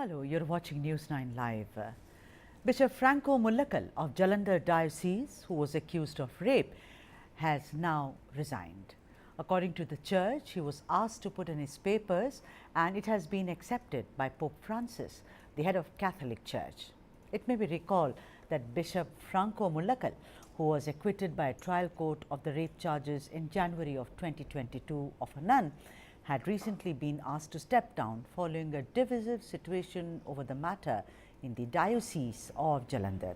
Hello, you're watching News9 Live. Bishop Franco Mulakkal of Jalandhar Diocese, who was accused of rape, has now resigned. According to the church, he was asked to put in his papers and it has been accepted by Pope Francis, the head of Catholic Church. It may be recalled that Bishop Franco Mulakkal, who was acquitted by a trial court of the rape charges in January of 2022 of a nun, had recently been asked to step down following a divisive situation over the matter in the Diocese of Jalandhar.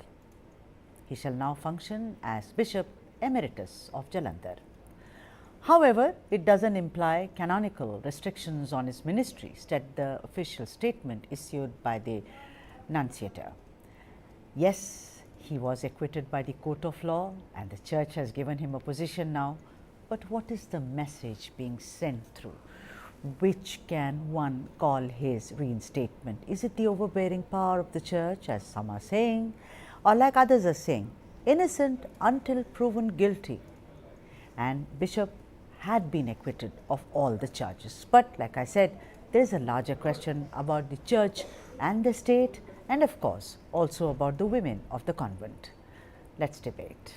He shall now function as Bishop Emeritus of Jalandhar. However, it doesn't imply canonical restrictions on his ministry, said the official statement issued by the nunciator. Yes, he was acquitted by the court of law and the church has given him a position now. But what is the message being sent through? Which can one call his reinstatement? Is it the overbearing power of the church, as some are saying, or like others are saying, innocent until proven guilty? And Bishop had been acquitted of all the charges. But like I said, there is a larger question about the church and the state, and of course also about the women of the convent. Let's debate.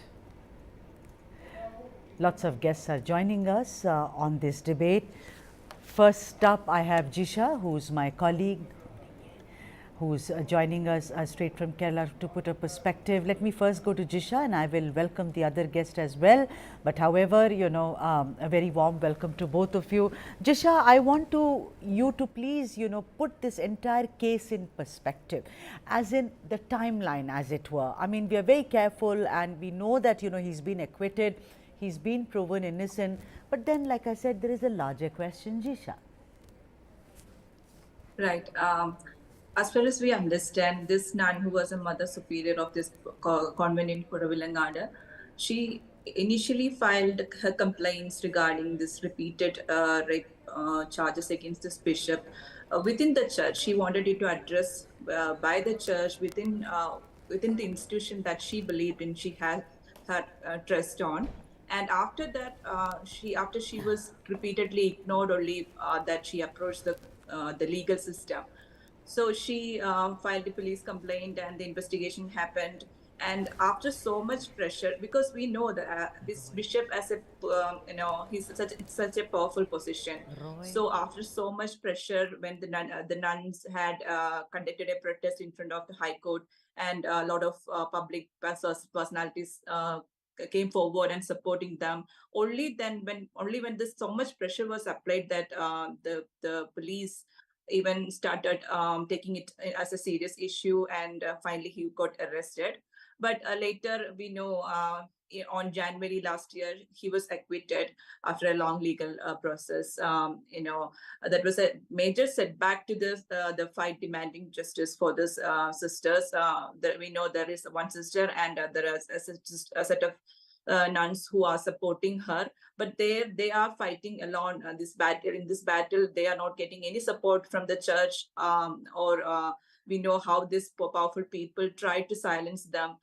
Lots of guests are joining us on this debate. First up, I have Jisha, who's my colleague, who's joining us straight from Kerala to put a perspective. Let me first go to Jisha and I will welcome the other guest as well. But however, a very warm welcome to both of you. Jisha, I want you to please, put this entire case in perspective, as in the timeline, as it were. I mean, we are very careful and we know that, he's been acquitted. He's been proven innocent, but then, like I said, there is a larger question, Jisha. Right. As far as we understand, this nun who was a mother superior of this convent in Kuravilangada, she initially filed her complaints regarding this repeated rape charges against this bishop within the church. She wanted it to address by the church within the institution that she believed in. She had her trust on. And after that, after she was repeatedly ignored, only that she approached the legal system. So she filed a police complaint, and the investigation happened. And after so much pressure, because we know that this bishop, as a he's such a powerful position. So after so much pressure, when the nuns had conducted a protest in front of the High Court, and a lot of public personalities came forward and supporting them. Only when this so much pressure was applied, that the police even started taking it as a serious issue, and finally he got arrested. But later we know, on January last year, he was acquitted after a long legal process. That was a major setback to the fight demanding justice for this sisters. We know there is one sister, and there is a set of nuns who are supporting her, but they are fighting alone this battle. In this battle, they are not getting any support from the church, or we know how these powerful people try to silence them,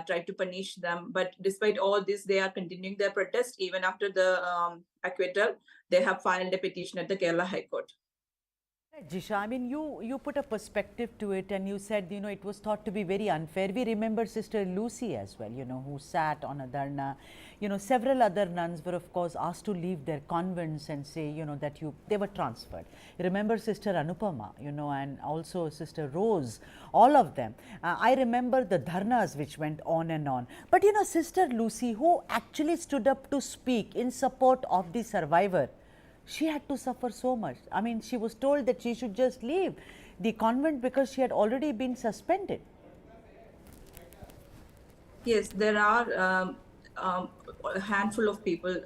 try to punish them. But despite all this, they are continuing their protest. Even after the acquittal, they have filed a petition at the Kerala High Court. Jisha, I mean, you put a perspective to it and you said, it was thought to be very unfair. We remember Sister Lucy as well, who sat on a dharna. Several other nuns were, of course, asked to leave their convents and say, that they were transferred. Remember Sister Anupama, and also Sister Rose, all of them. I remember the dharnas which went on and on. But, Sister Lucy, who actually stood up to speak in support of the survivor, she had to suffer so much. I mean, she was told that she should just leave the convent because she had already been suspended. Yes, there are a handful of people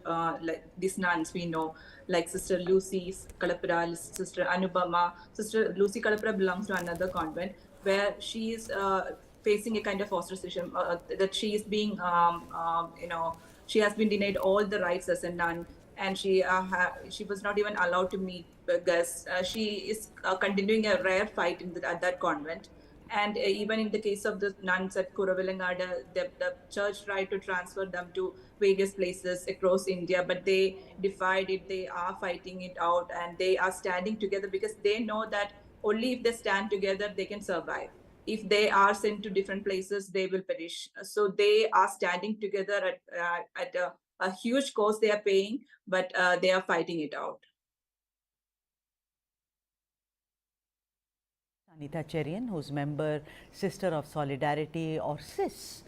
like these nuns we know, like Sister Lucy Kalapura, Sister Anubama. Sister Lucy Kalapura belongs to another convent where she is facing a kind of ostracism, that she is being, she has been denied all the rights as a nun. And she was not even allowed to meet guests. She is continuing a rare fight at that convent. And even in the case of the nuns at Kuravilangada, the church tried to transfer them to various places across India, but they defied it. They are fighting it out, and they are standing together because they know that only if they stand together they can survive. If they are sent to different places, they will perish. So they are standing together at a huge cost they are paying, but they are fighting it out. Anita Cherian, who's member Sister of Solidarity or SIS.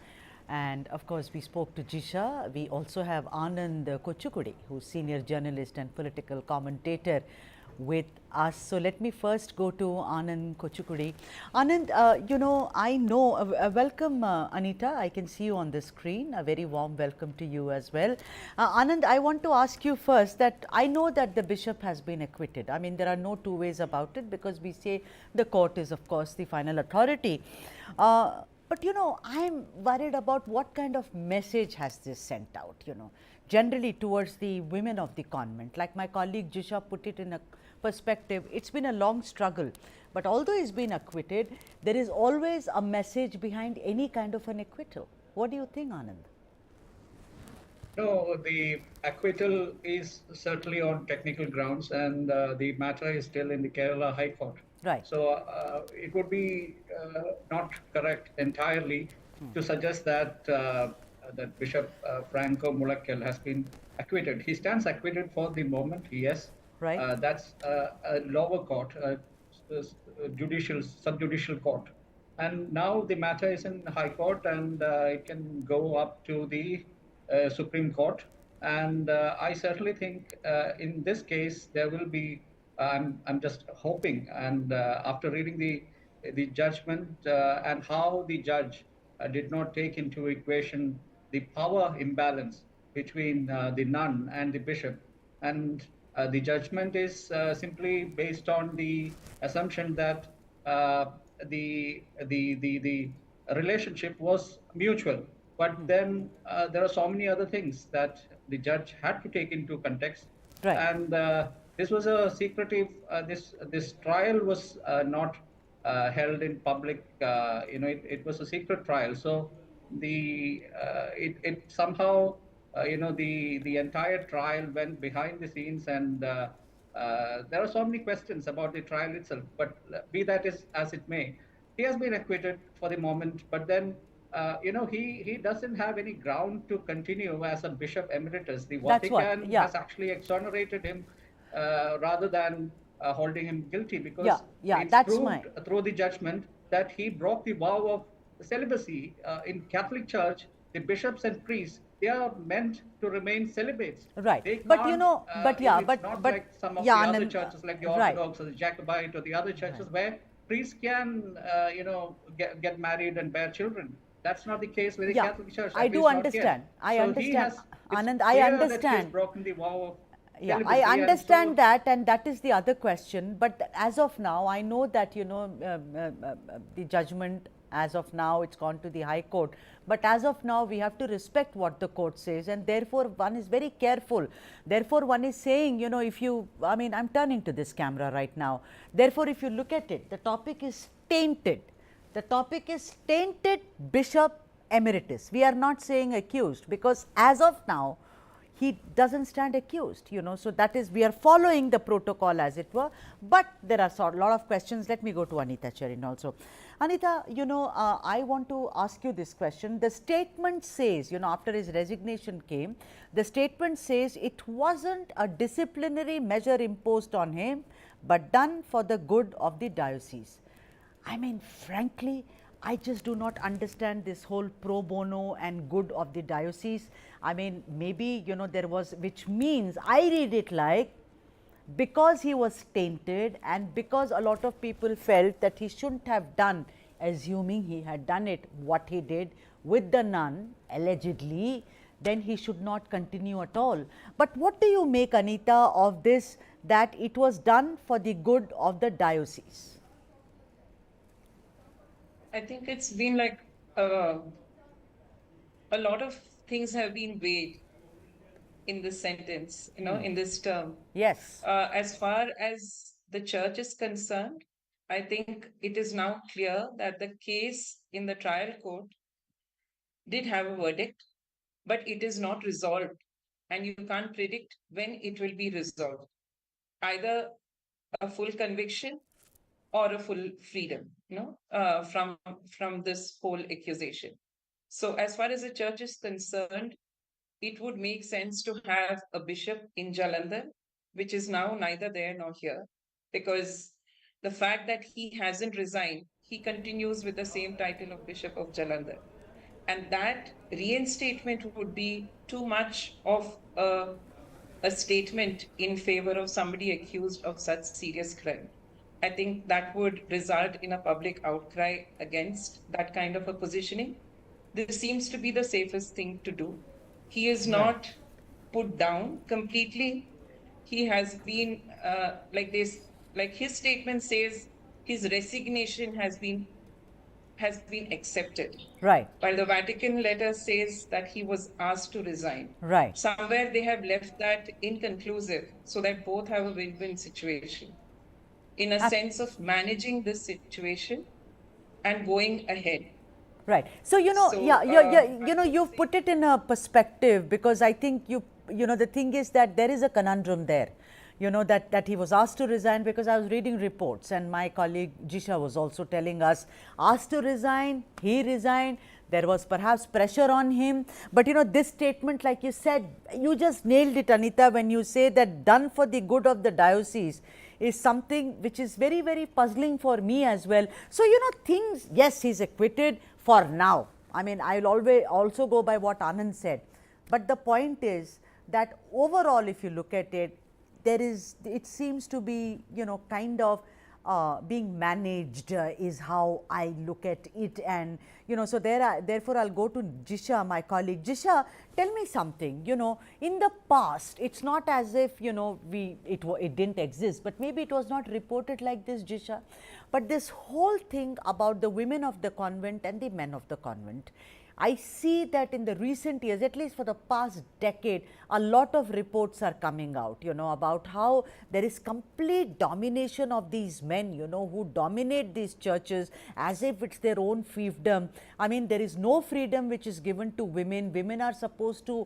And of course, we spoke to Jisha. We also have Anand Kochukudi, who's senior journalist and political commentator with us. So let me first go to Anand Kochukudi. Anand, I know, welcome Anita, I can see you on the screen. A very warm welcome to you as well. Anand, I want to ask you first that I know that the bishop has been acquitted. I mean, there are no two ways about it, because we say the court is of course the final authority. But I'm worried about what kind of message has this sent out, generally towards the women of the convent. Like my colleague Jisha put it in a perspective, it's been a long struggle. But although he's been acquitted, there is always a message behind any kind of an acquittal. What do you think, Anand? No, the acquittal is certainly on technical grounds, and the matter is still in the Kerala High Court. Right. So it would be not correct entirely to suggest that that Bishop Franco Mulakkal has been acquitted. He stands acquitted for the moment, yes. Right. That's a lower court, a subjudicial court. And now the matter is in High Court, and it can go up to the Supreme Court. And I certainly think in this case there will be. I'm just hoping, and after reading the judgment and how the judge did not take into equation the power imbalance between the nun and the bishop, and the judgment is simply based on the assumption that the relationship was mutual. But then there are so many other things that the judge had to take into context. Right. And this was a secretive. This trial was not held in public. It was a secret trial. So it somehow the entire trial went behind the scenes, and there are so many questions about the trial itself. But be that as it may, he has been acquitted for the moment. But then he doesn't have any ground to continue as a Bishop Emeritus. The Vatican has actually exonerated him rather than holding him guilty, because it's proved through the judgment that he broke the vow of celibacy. In Catholic Church, the bishops and priests, they are meant to remain celibates. Right. But not like some of the other churches, like the Orthodox or the Jacobite or the other churches, where priests can get married and bear children. That's not the case with the Catholic Church. I do understand. I understand. Anand, I understand. That he has broken the vow of celibacy. I understand that, and that is the other question. But as of now, I know that the judgment, as of now, it's gone to the High Court. But as of now, we have to respect what the court says, and therefore one is very careful. Therefore, one is saying, I'm turning to this camera right now. Therefore, if you look at it, the topic is tainted. The topic is tainted Bishop Emeritus. We are not saying accused, because as of now, he doesn't stand accused, so that is, we are following the protocol as it were. But there are a lot of questions. Let me go to Anita Cherian also. Anita, I want to ask you this question. The statement says, after his resignation came, the statement says it wasn't a disciplinary measure imposed on him, but done for the good of the diocese. I mean, frankly, I just do not understand this whole pro bono and good of the diocese. I mean, maybe, there was, which means I read it like, because he was tainted and because a lot of people felt that he shouldn't have done, assuming he had done it, what he did with the nun, allegedly, then he should not continue at all. But what do you make, Anita, of this, that it was done for the good of the diocese? I think it's been like a lot of things have been weighed in this sentence, in this term. Yes. As far as the church is concerned, I think it is now clear that the case in the trial court did have a verdict, but it is not resolved, and you can't predict when it will be resolved. Either a full conviction or a full freedom, from this whole accusation. So, as far as the church is concerned, it would make sense to have a bishop in Jalandhar, which is now neither there nor here, because the fact that he hasn't resigned, he continues with the same title of Bishop of Jalandhar. And that reinstatement would be too much of a statement in favor of somebody accused of such serious crime. I think that would result in a public outcry against that kind of a positioning. This seems to be the safest thing to do. He is not put down completely. He has been like this, like his statement says, his resignation has been accepted. Right. While the Vatican letter says that he was asked to resign. Right. Somewhere they have left that inconclusive so that both have a win-win situation in a sense of managing this situation and going ahead. Right. So, you've put it in a perspective, because I think the thing is that there is a conundrum there. That he was asked to resign, because I was reading reports and my colleague Jisha was also telling us, asked to resign, he resigned, there was perhaps pressure on him. But this statement, like you said, you just nailed it, Anita, when you say that done for the good of the diocese is something which is very, very puzzling for me as well. So, things, yes, he's acquitted for now. I mean, I'll always also go by what Anand said. But the point is that overall, if you look at it, it seems to be, kind of being managed is how I look at it. And, so therefore, I'll go to Jisha, my colleague. Jisha, tell me something, in the past, it's not as if, it didn't exist, but maybe it was not reported like this, Jisha. But this whole thing about the women of the convent and the men of the convent, I see that in the recent years, at least for the past decade, a lot of reports are coming out, about how there is complete domination of these men, who dominate these churches as if it's their own fiefdom. I mean, there is no freedom which is given to women. Women are supposed to,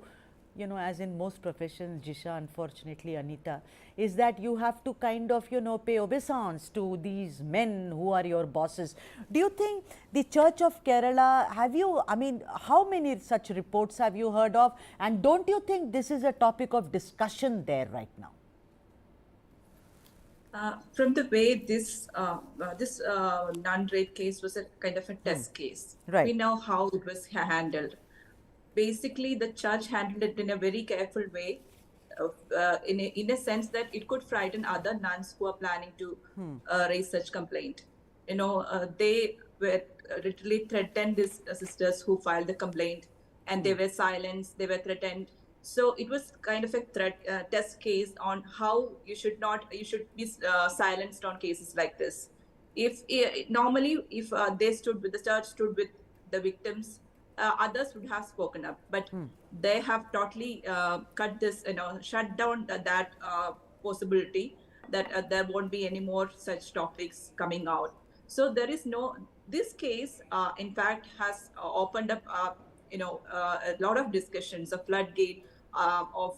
as in most professions, Jisha, unfortunately, Anita, is that you have to kind of, pay obeisance to these men who are your bosses. Do you think the Church of Kerala, how many such reports have you heard of? And don't you think this is a topic of discussion there right now? From the way this nun rape case was a kind of a test case, right. We know how it was handled. Basically, the church handled it in a very careful way, in a sense that it could frighten other nuns who are planning to raise such complaint. They were literally threatened these sisters who filed the complaint, and they were silenced, they were threatened. So it was kind of a test case on how you should be silenced on cases like this. Normally, if the church stood with the victims, others would have spoken up, but they have totally cut this, shut down that possibility that there won't be any more such topics coming out. So this case, in fact, has opened up, a lot of discussions, a floodgate of,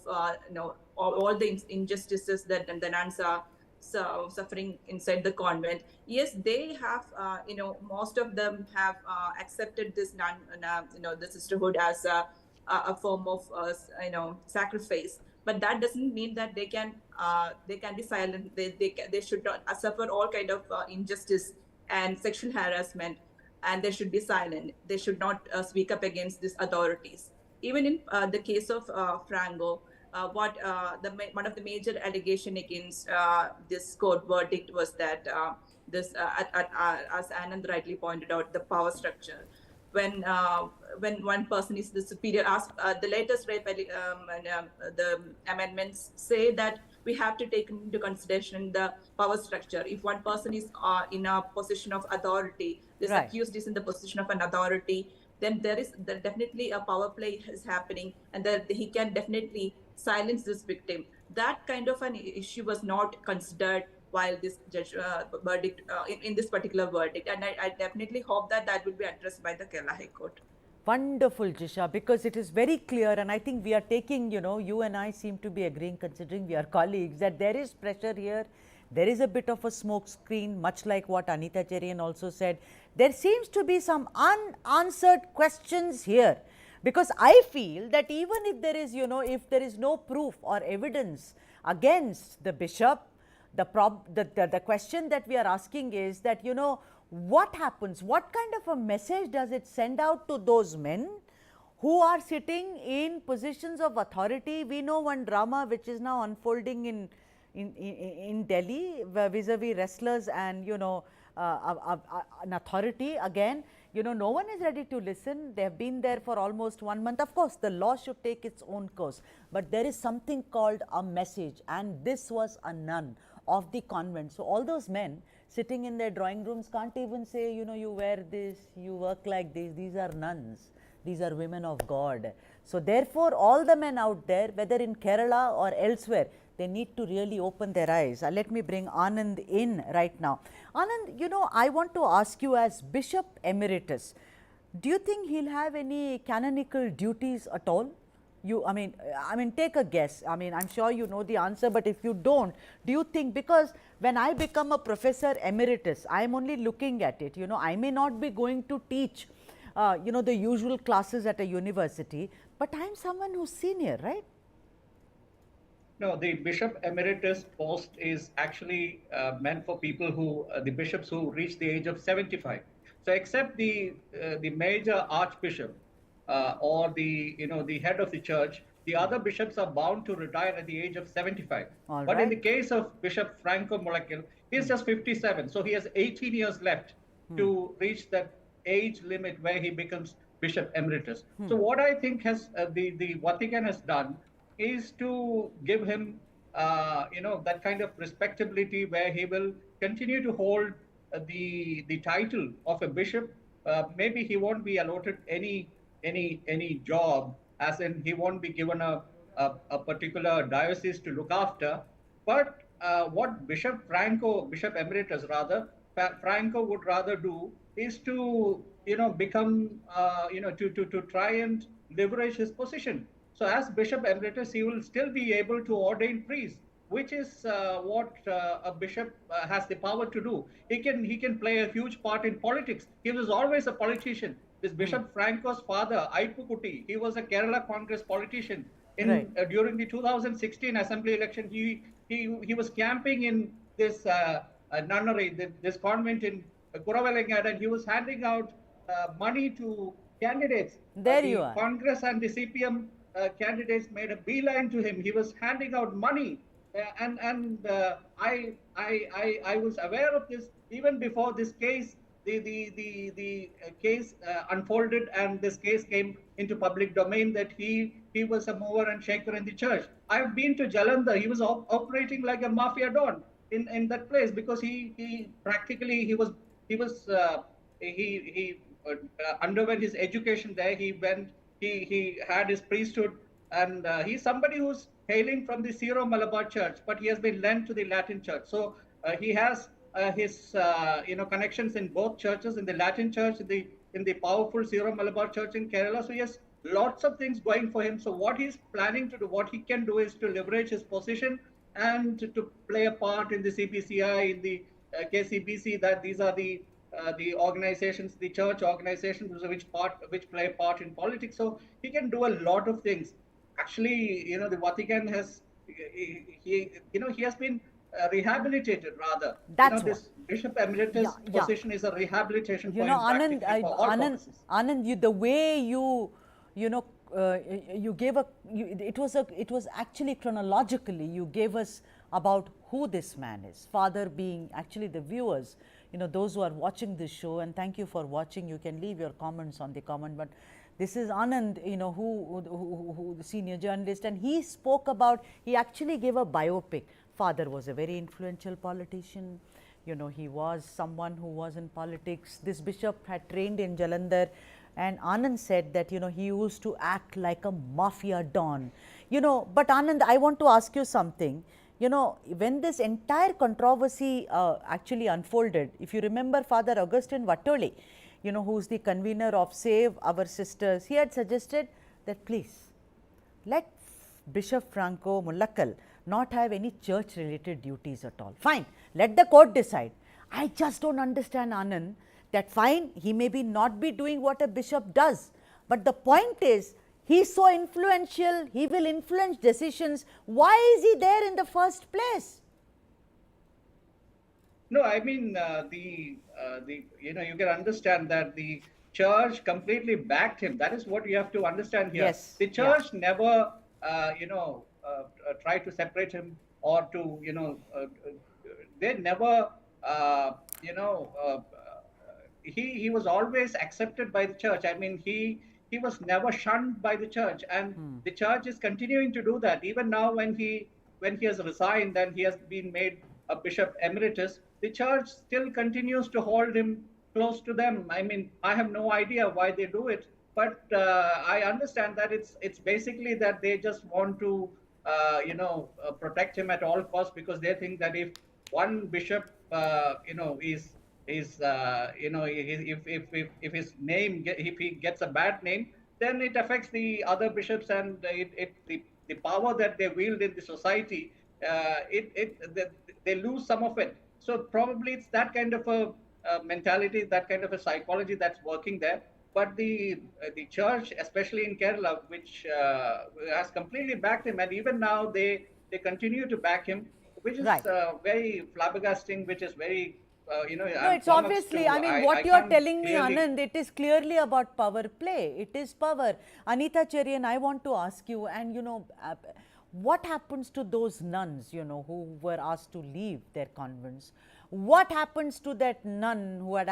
all the injustices that the nuns are suffering inside the convent. Yes, they have, most of them have accepted this the sisterhood as a form of, sacrifice. But that doesn't mean that they can be silent. They should not suffer all kind of injustice and sexual harassment, and they should be silent. They should not speak up against these authorities. Even in the case of Franco, one of the major allegation against this court verdict was that as Anand rightly pointed out, the power structure. When one person is the superior, the latest rape the amendments say that we have to take into consideration the power structure. If one person is in a position of authority, this accused is in the position of an authority, then there definitely a power play is happening, and that he can definitely silence this victim. That kind of an issue was not considered while this judge verdict in this particular verdict, and I definitely hope that will be addressed by the Kerala High Court. Wonderful, Jisha, because it is very clear, and I think we are taking, you and I seem to be agreeing, considering we are colleagues, that there is pressure here, there is a bit of a smoke screen, much like what Anita Cherian also said. There seems to be some unanswered questions here, because I feel that even if there is, if there is no proof or evidence against the bishop, the question that we are asking is that, what happens, what kind of a message does it send out to those men who are sitting in positions of authority? We know one drama which is now unfolding in Delhi vis-a-vis wrestlers and, an authority. Again, no one is ready to listen. They have been there for almost 1 month. Of course, the law should take its own course, but there is something called a message, and this was a nun of the convent. So all those men sitting in their drawing rooms can't even say, you wear this, you work like this. These are nuns. These are women of God. So therefore, all the men out there, whether in Kerala or elsewhere, they need to really open their eyes. Let me bring Anand in right now. Anand, I want to ask you, as Bishop Emeritus, do you think he'll have any canonical duties at all? I mean, take a guess. I mean, I'm sure you know the answer, but if you don't, do you think, because when I become a professor emeritus, I'm only looking at it, I may not be going to teach, the usual classes at a university, but I'm someone who's senior, right? No, the Bishop Emeritus post is actually meant for people who, the bishops who reach the age of 75. So except the major archbishop or the head of the church, the other bishops are bound to retire at the age of 75. But in the case of Bishop Franco Mulakkal, he's just 57. So he has 18 years left to reach that age limit where he becomes Bishop Emeritus. So what I think has the Vatican has done is to give him, that kind of respectability where he will continue to hold the title of a bishop. Maybe he won't be allotted any job, as in he won't be given a particular diocese to look after. But what Bishop Emeritus rather, Franco would rather do is to, become, to try and leverage his position. So as Bishop Emeritus, he will still be able to ordain priests, which is what a bishop has the power to do. He can play a huge part in politics. He was always a politician. This Bishop Franco's father, Aipukuti, he was a Kerala Congress politician. During the 2016 assembly election, he was camping in this nunnery, this convent in Kuravelangad, and he was handing out money to candidates. There you are. Congress and the CPM candidates made a beeline to him. He was handing out money, I was aware of this even before this case. The case unfolded, and this case came into public domain that he was a mover and shaker in the church. I've been to Jalandhar. He was operating like a mafia don in that place, because he practically underwent his education there. He had his priesthood, and he's somebody who's hailing from the Syro-Malabar Church, but he has been lent to the Latin Church. So he has his connections in both churches, in the Latin Church, in the powerful Syro-Malabar Church in Kerala. So he has lots of things going for him. So what he's planning to do, what he can do, is to leverage his position and to play a part in the CBCI, in the KCBC. That these are the organizations, the church organizations, which play a part in politics. So he can do a lot of things. Actually, the Vatican has he has been rehabilitated rather. That's this Bishop Emeritus position is a rehabilitation for him. Anand, the way you gave it was actually chronologically you gave us about who this man is. Father being actually the viewers, those who are watching this show, and thank you for watching. You can leave your comments on the comment, but this is Anand, who the senior journalist, and he spoke about, he actually gave a biopic. Father was a very influential politician. He was someone who was in politics. This bishop had trained in Jalandhar, and Anand said that, he used to act like a mafia don. But Anand, I want to ask you something. When this entire controversy actually unfolded, if you remember Father Augustine Vattoli, who's the convener of Save Our Sisters, he had suggested that please let Bishop Franco Mulakkal not have any church related duties at all. Fine, let the court decide. I just don't understand, Anand, that fine, he may be not be doing what a bishop does, but the point is, he's so influential, he will influence decisions. Why is he there in the first place? No, I mean, you can understand that the church completely backed him. That is what you have to understand here. Yes, The yeah. church never, tried to separate him or to, they never, he was always accepted by the church. I mean, he was never shunned by the church, and the church is continuing to do that. Even now, when he has resigned and he has been made a Bishop Emeritus, the church still continues to hold him close to them. I mean, I have no idea why they do it, but I understand that it's basically that they just want to protect him at all costs, because they think that if one bishop is if his name if he gets a bad name, then it affects the other bishops, and the power that they wield in the society, they lose some of it. So probably it's that kind of a mentality, that kind of a psychology that's working there. But the church, especially in Kerala, which has completely backed him, and even now they continue to back him, which is Right. very flabbergasting, which is very No, it's obviously, I mean, what you are telling me, Anand, it is clearly about power play. It is power. Anita Cherian, I want to ask you, and what happens to those nuns, who were asked to leave their convents? What happens to that nun who had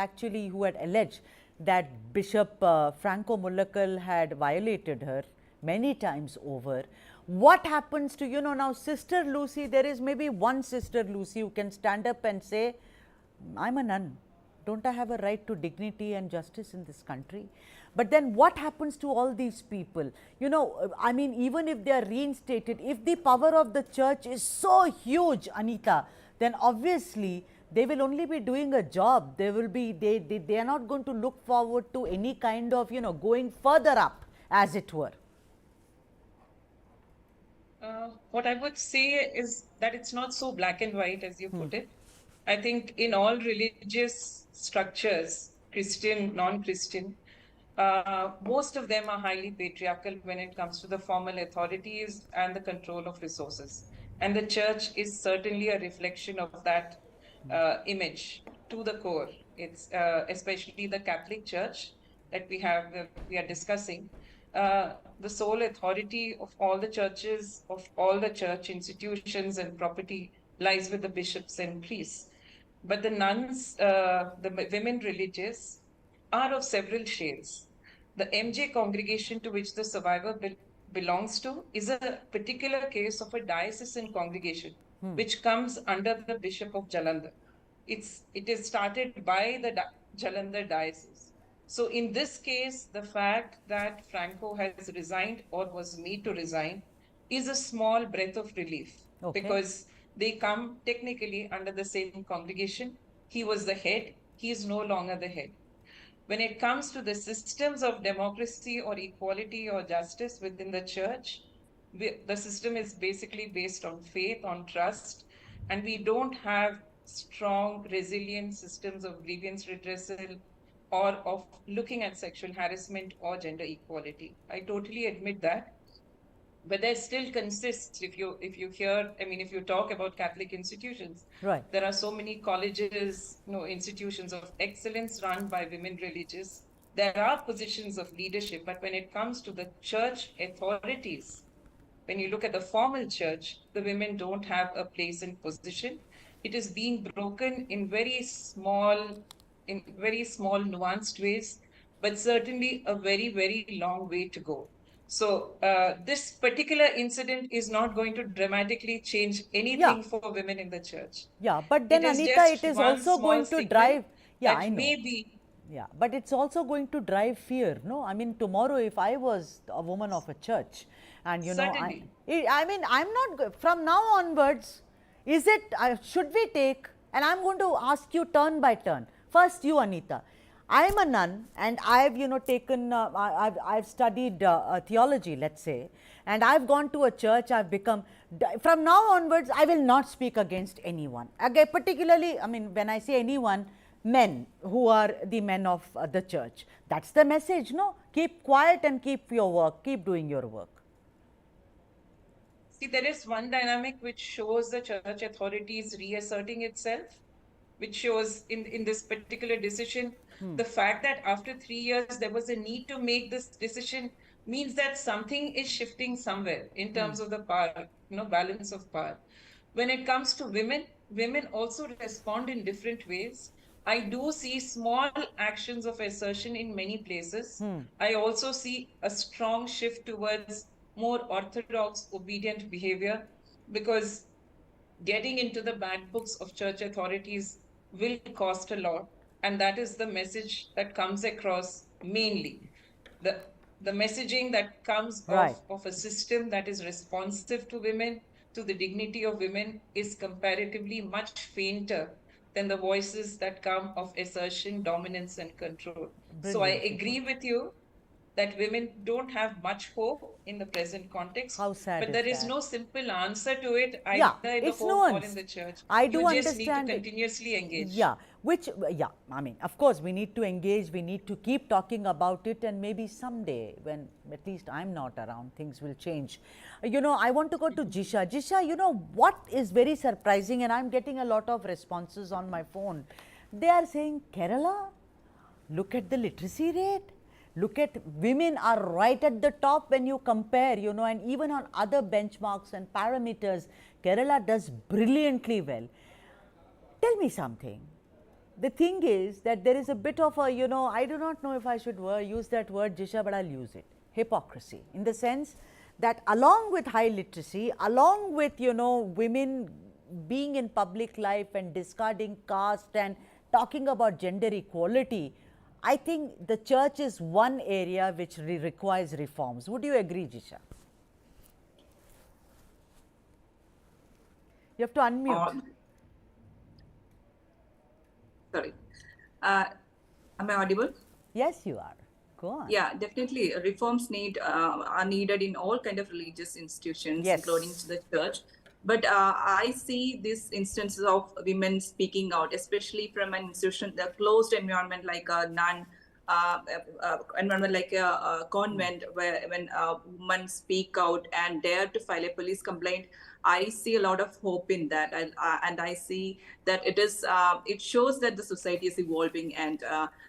alleged that Bishop Franco Mulakkal had violated her many times over? What happens to, now Sister Lucy, there is maybe one Sister Lucy who can stand up and say, I'm a nun. Don't I have a right to dignity and justice in this country? But then what happens to all these people? I mean, even if they are reinstated, if the power of the church is so huge, Anita, then obviously they will only be doing a job. They are not going to look forward to any kind of, going further up, as it were. What I would say is that it's not so black and white as you put it. I think in all religious structures, Christian, non-Christian, most of them are highly patriarchal when it comes to the formal authorities and the control of resources. And the church is certainly a reflection of that image to the core. It's especially the Catholic Church that we are discussing. The sole authority of all the churches, of all the church institutions and property lies with the bishops and priests. But the nuns, the women religious, are of several shades. The MJ congregation to which the survivor belongs to is a particular case of a diocesan congregation, which comes under the Bishop of Jalandhar. It is started by the Jalandhar diocese. So in this case, the fact that Franco has resigned or was made to resign is a small breath of relief, because they come technically under the same congregation. He was the head. He is no longer the head. When it comes to the systems of democracy or equality or justice within the church, the system is basically based on faith, on trust, and we don't have strong, resilient systems of grievance redressal or of looking at sexual harassment or gender equality. I totally admit that. But there still consists, if you talk about Catholic institutions, right, there are so many colleges, institutions of excellence run by women religious. There are positions of leadership, but when it comes to the church authorities, when you look at the formal church, the women don't have a place and position. It is being broken in very small, nuanced ways, but certainly a very, very long way to go. So this particular incident is not going to dramatically change anything for women in the church. Yeah, but then Anita, it is also going to drive, I know. Maybe. Yeah, but it's also going to drive fear, no? I mean, tomorrow if I was a woman of a church and I'm not, from now onwards, should we take, and I'm going to ask you turn by turn. First you, Anita. I am a nun and I've, I've studied theology, let's say, and I've gone to a church, I've become, From now onwards, I will not speak against anyone. Again, particularly, I mean, when I say anyone, men who are the men of the church. That's the message, no? Keep quiet and keep your work, keep doing your work. See, there is one dynamic which shows the church authorities reasserting itself, which shows in this particular decision, the fact that after 3 years there was a need to make this decision means that something is shifting somewhere in terms of the power, balance of power. When it comes to women, women also respond in different ways. I do see small actions of assertion in many places. I also see a strong shift towards more orthodox, obedient behavior, because getting into the bad books of church authorities will cost a lot. And that is the message that comes across mainly. The messaging that comes Right. of a system that is responsive to women, to the dignity of women, is comparatively much fainter than the voices that come of assertion, dominance, and control. So I Brilliantly agree put. with you that women don't have much hope in the present context, How sad but is there is that? no simple answer to it, Yeah, either in the it's home or in nuanced. the church. I do You just need to understand it. continuously engage. Yeah, I mean, of course, we need to engage, we need to keep talking about it, and maybe someday, when at least I'm not around, things will change. I want to go to Jisha. Jisha, what is very surprising, and I'm getting a lot of responses on my phone. They are saying, Kerala, look at the literacy rate. Look at, women are right at the top when you compare, and even on other benchmarks and parameters, Kerala does brilliantly well. Tell me something. The thing is that there is a bit of a, I do not know if I should use that word, Jisha, but I'll use it. Hypocrisy, in the sense that along with high literacy, along with, women being in public life and discarding caste and talking about gender equality, I think the church is one area which requires reforms. Would you agree, Jisha? You have to unmute. Sorry. Am I audible? Yes, you are. Go on. Yeah, definitely. Reforms are needed in all kind of religious institutions, Yes. including to the church. But I see these instances of women speaking out, especially from an institution, the closed environment like a nun, environment like a convent, where when women speak out and dare to file a police complaint, I see a lot of hope in that, and I see that it shows that the society is evolving, and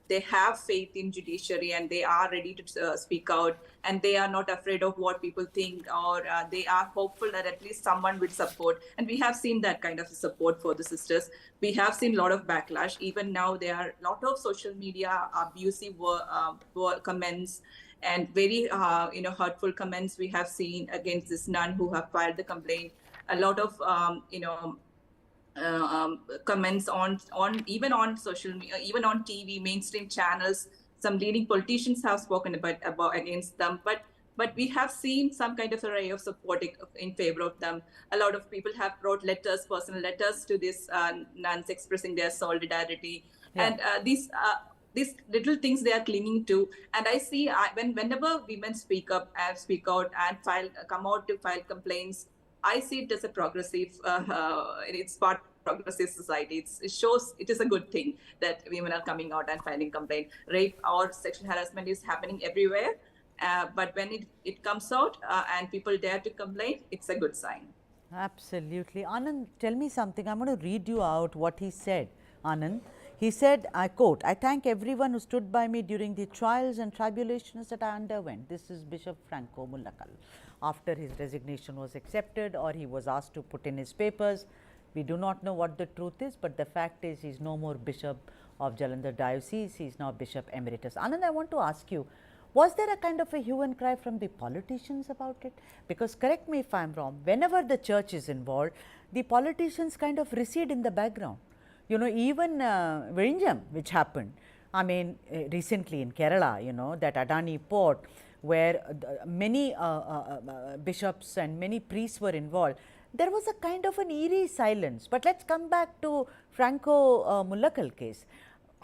they have faith in judiciary, and they are ready to speak out, and they are not afraid of what people think, or they are hopeful that at least someone will support. And we have seen that kind of support for the sisters. We have seen a lot of backlash. Even now, there are a lot of social media abusive comments and very hurtful comments we have seen against this nun who have filed the complaint. A lot of comments on even on social media, even on TV, mainstream channels. Some leading politicians have spoken about against them, but we have seen some kind of array of support in favor of them. A lot of people have wrote letters, personal letters to these nuns expressing their solidarity. Yeah. And these little things they are clinging to. And I see whenever women speak out and come out to file complaints, I see it as a progressive, it's part of progressive society. It shows it is a good thing that women are coming out and filing complaint. Rape or sexual harassment is happening everywhere. But when it comes out and people dare to complain, it's a good sign. Absolutely. Anand, tell me something. I'm going to read you out what he said. Anand, he said, I quote, I thank everyone who stood by me during the trials and tribulations that I underwent. This is Bishop Franco Mulakkal. After his resignation was accepted or he was asked to put in his papers, we do not know what the truth is, but the fact is he's no more Bishop of Jalandhar Diocese, he's now Bishop Emeritus. Anand, I want to ask you, was there a kind of a hue and cry from the politicians about it? Because correct me if I'm wrong, whenever the church is involved, the politicians kind of recede in the background. Even Virinjam, which happened, I mean, recently in Kerala, that Adani port, where many bishops and many priests were involved, there was a kind of an eerie silence. But let's come back to Franco Mulakkal case.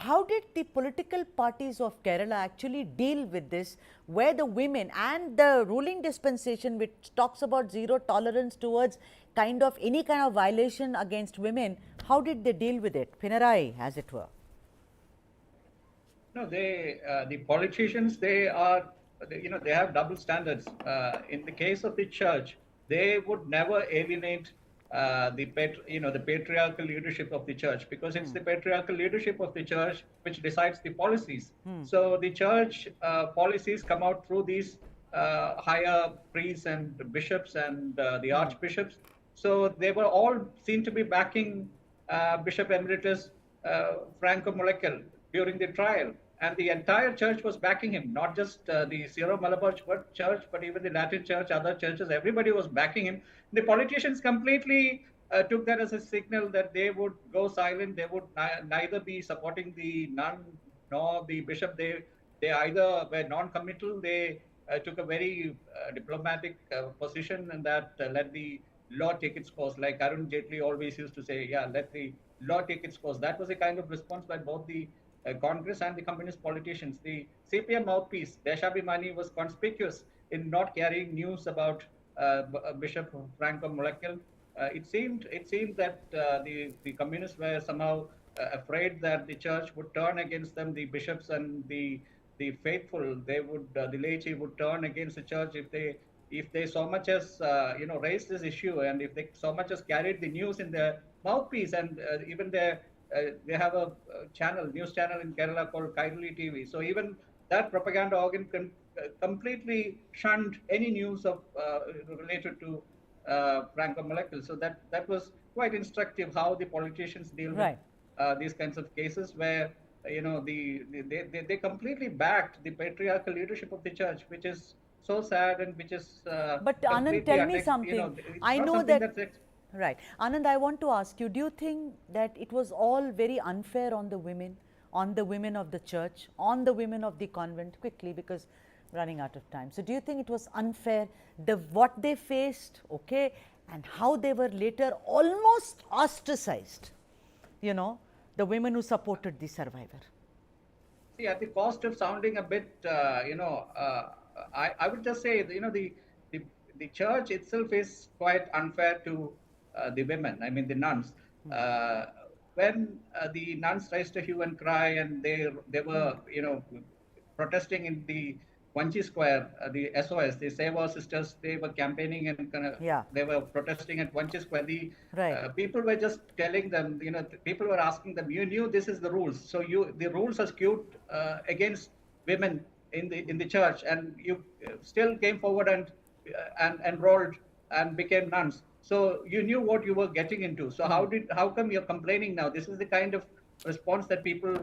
how did the political parties of Kerala actually deal with this, where the women and the ruling dispensation, which talks about zero tolerance towards any kind of violation against women, how did they deal with it? Pinarayi, as it were. No, the politicians, they have double standards. In the case of the church, they would never alienate the patriarchal leadership of the church, because it's the patriarchal leadership of the church which decides the policies. So the church policies come out through these higher priests and bishops and the archbishops. So they were all seen to be backing Bishop Emeritus Franco Mulakkal during the trial. And the entire church was backing him, not just the Syro-Malabar Church, but even the Latin Church, other churches, everybody was backing him. The politicians completely took that as a signal that they would go silent. They would neither be supporting the nun nor the bishop. They either were non-committal. They took a very diplomatic position, and that let the law take its course. Like Arun Jaitley always used to say, yeah, let the law take its course. That was a kind of response by both the Congress and the communist politicians. The CPM mouthpiece, Deshabhimani, was conspicuous in not carrying news about Bishop Franco Mulakkal. It seemed that the communists were somehow afraid that the church would turn against them, the bishops and the faithful. They would the laity would turn against the church if they so much as raised this issue, and if they so much as carried the news in their mouthpiece, and even they have a news channel in Kerala called Kairali TV. So even that propaganda organ completely shunned any news of related to Franco Mulakkal. So that was quite instructive how the politicians deal with these kinds of cases, where they completely backed the patriarchal leadership of the church, which is so sad, and which is but Anand, tell me something. I know that. Right. Anand, I want to ask you, do you think that it was all very unfair on the women of the church, on the women of the convent? Quickly, because running out of time. So do you think it was unfair, what they faced, okay, and how they were later almost ostracized, the women who supported the survivor? See, at the cost of sounding a bit, I would just say, the church itself is quite unfair to the women, I mean the nuns. When the nuns raised a hue and cry, and they were protesting in the Vanchi Square, the SOS, the Save Our Sisters, they were campaigning and they were protesting at Vanchi Square. The people were just telling them, people were asking them, you knew this is the rules, so the rules are skewed against women in the church, and you still came forward and enrolled and became nuns. So you knew what you were getting into. So how come you're complaining now? This is the kind of response that people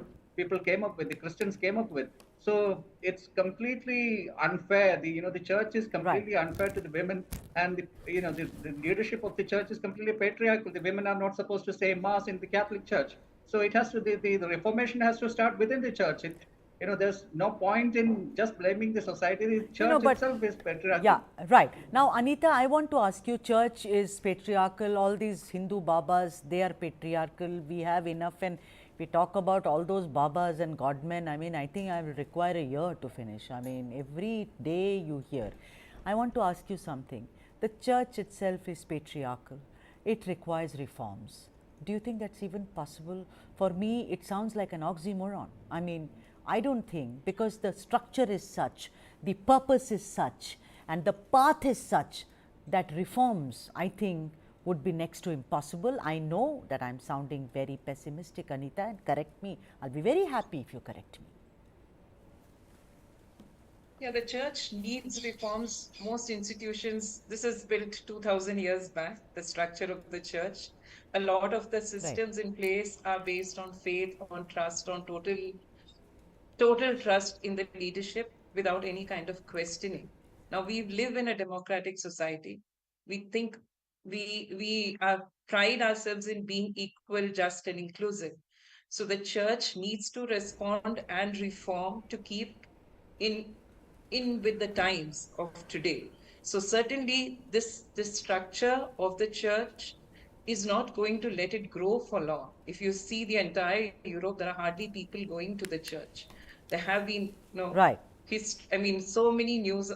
came up with, the Christians came up with. So it's completely unfair. The church is completely unfair to the women, and the leadership of the church is completely patriarchal. The women are not supposed to say mass in the Catholic Church. So it has to the Reformation has to start within the church. There's no point in just blaming the society. The church itself is patriarchal. Yeah, right. Now, Anita, I want to ask you, church is patriarchal. All these Hindu Babas, they are patriarchal. We have enough, and we talk about all those Babas and Godmen. I mean, I think I will require a year to finish. I mean, every day you hear. I want to ask you something. The church itself is patriarchal. It requires reforms. Do you think that's even possible? For me, it sounds like an oxymoron. I mean, I don't think, because the structure is such, the purpose is such, and the path is such, that reforms, I think, would be next to impossible. I know that I'm sounding very pessimistic, Anita, and correct me. I'll be very happy if you correct me. Yeah, the church needs reforms. Most institutions, this is built 2000 years back, the structure of the church. A lot of the systems in place are based on faith, on trust, on total trust in the leadership without any kind of questioning. Now, we live in a democratic society. We think we pride ourselves in being equal, just, and inclusive. So the church needs to respond and reform to keep in with the times of today. So certainly this structure of the church is not going to let it grow for long. If you see the entire Europe, there are hardly people going to the church. There have been Right. so many news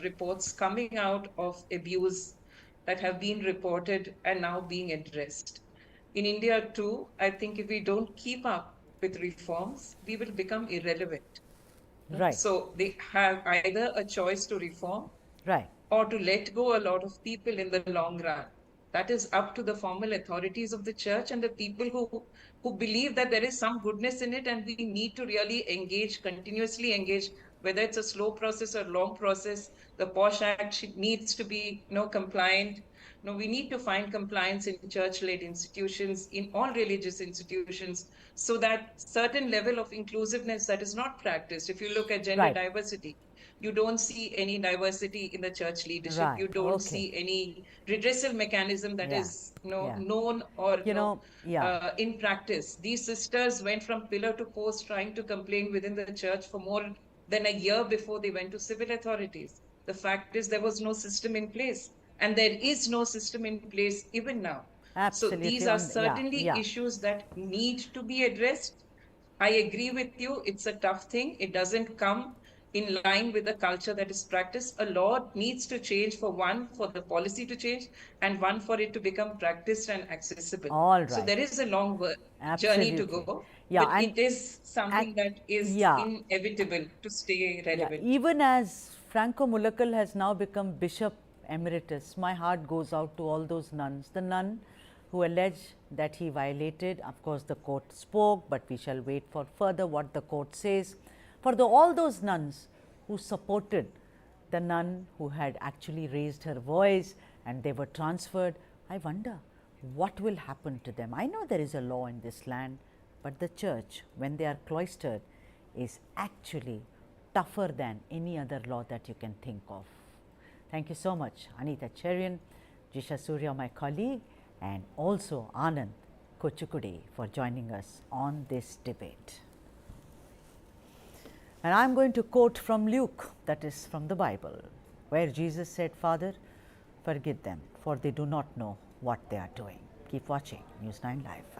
reports coming out of abuse that have been reported and now being addressed. In India too, I think if we don't keep up with reforms, we will become irrelevant. Right. So they have either a choice to reform Right. or to let go a lot of people in the long run. That is up to the formal authorities of the church and the people who believe that there is some goodness in it, and we need to really engage, continuously engage, whether it's a slow process or long process. The Posh Act needs to be compliant. No, we need to find compliance in church-led institutions, in all religious institutions, so that certain level of inclusiveness that is not practiced. If you look at gender Right. diversity, you don't see any diversity in the church leadership. Right. You don't Okay. see any redressal mechanism that Yeah. is Yeah. known or Yeah. in practice. These sisters went from pillar to post trying to complain within the church for more than a year before they went to civil authorities. The fact is there was no system in place, and there is no system in place even now. So these Absolutely. are Yeah. certainly Yeah. issues that need to be addressed. I agree with you. It's a tough thing. It doesn't come in line with the culture that is practiced. A law needs to change, for one, for the policy to change, and one, for it to become practiced and accessible. All So right. there is a long journey to Absolutely. go, Yeah. but it is And something that is yeah. inevitable to stay Yeah, relevant. even as Franco Mulakkal has now become Bishop Emeritus, my heart goes out to all those nuns. The nun who alleged that he violated, of course, the court spoke, but we shall wait for further what the court says. For all those nuns who supported the nun who had actually raised her voice and they were transferred, I wonder what will happen to them. I know there is a law in this land, but the church, when they are cloistered, is actually tougher than any other law that you can think of. Thank you so much, Anita Cherian, Jisha Surya, my colleague, and also Anand Kochukude for joining us on this debate. And I am going to quote from Luke, that is from the Bible, where Jesus said, "Father, forgive them, for they do not know what they are doing." Keep watching News9 Live.